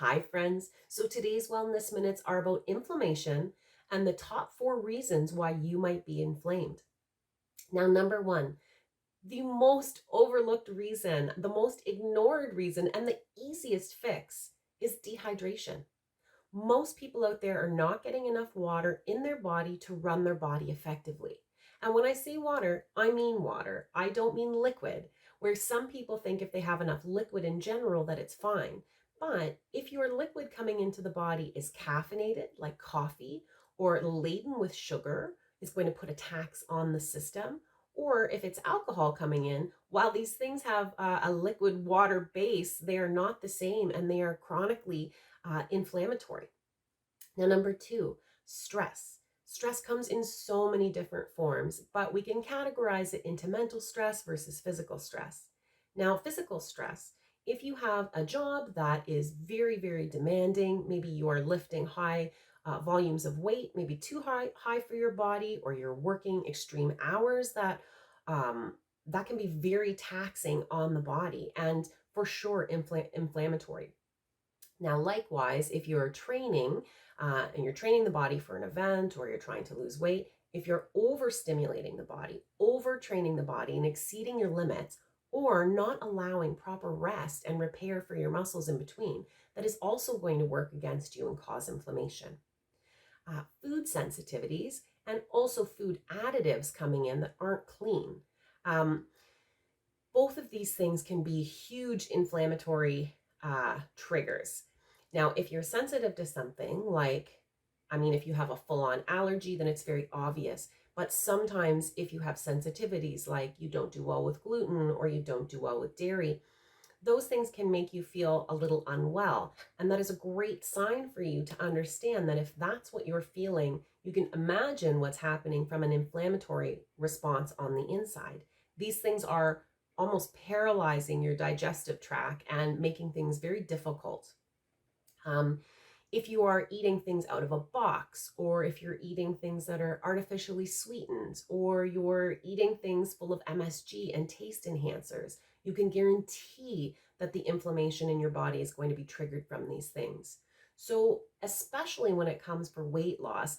Hi, friends. So today's Wellness Minutes are about inflammation and the top 4 reasons why you might be inflamed. Now, number one, the most overlooked reason, the most ignored reason, and the easiest fix is dehydration. Most people out there are not getting enough water in their body to run their body effectively. And when I say water, I mean water. I don't mean liquid, where some people think if they have enough liquid in general that it's fine. But if your liquid coming into the body is caffeinated, like coffee, or laden with sugar, it's going to put a tax on the system. Or if it's alcohol coming in, while these things have a liquid water base, they are not the same and they are chronically inflammatory. Now, number two, stress. Stress comes in so many different forms, but we can categorize it into mental stress versus physical stress. Now, physical stress, if you have a job that is very, very demanding, maybe you are lifting high volumes of weight, maybe too high for your body, or you're working extreme hours, that can be very taxing on the body and for sure inflammatory. Now, likewise, if you're training and you're training the body for an event or you're trying to lose weight, if you're overstimulating the body, overtraining the body and exceeding your limits, or not allowing proper rest and repair for your muscles in between, that is also going to work against you and cause inflammation. Food sensitivities and also food additives coming in that aren't clean. Um, Both of these things can be huge inflammatory triggers. Now, if you're sensitive to something if you have a full-on allergy, then it's very obvious. But sometimes if you have sensitivities, like you don't do well with gluten or you don't do well with dairy, those things can make you feel a little unwell. And that is a great sign for you to understand that if that's what you're feeling, you can imagine what's happening from an inflammatory response on the inside. These things are almost paralyzing your digestive tract and making things very difficult. Um, if you are eating things out of a box, or if you're eating things that are artificially sweetened, or you're eating things full of MSG and taste enhancers, you can guarantee that the inflammation in your body is going to be triggered from these things. So, especially when it comes for weight loss,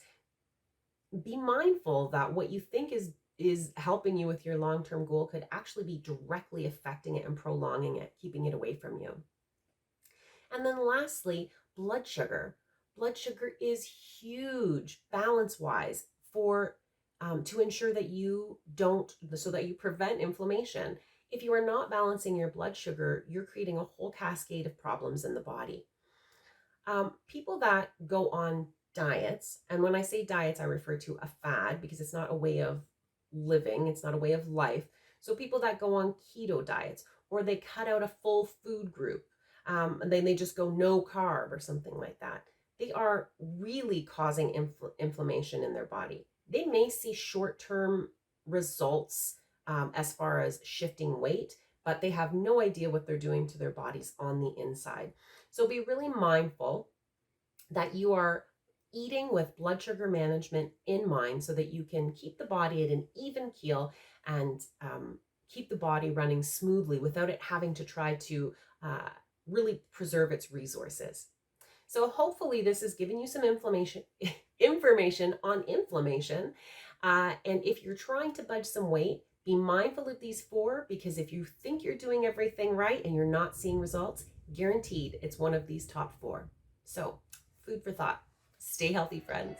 be mindful that what you think is helping you with your long-term goal could actually be directly affecting it and prolonging it, keeping it away from you. And then lastly, blood sugar. Blood sugar is huge balance wise for to ensure that you don't, so that you prevent inflammation. If you are not balancing your blood sugar, you're creating a whole cascade of problems in the body. People that go on diets, and when I say diets, I refer to a fad because it's not a way of living, it's not a way of life. So people that go on keto diets, or they cut out a full food group, and then they just go no carb or something like that, they are really causing inflammation in their body. They may see short-term results as far as shifting weight, but they have no idea what they're doing to their bodies on the inside. So be really mindful that you are eating with blood sugar management in mind so that you can keep the body at an even keel and keep the body running smoothly without it having to try to really preserve its resources. So hopefully this has given you some information on inflammation. And if you're trying to budge some weight, be mindful of these 4, because if you think you're doing everything right and you're not seeing results, guaranteed it's one of these top 4. So food for thought. Stay healthy, friends.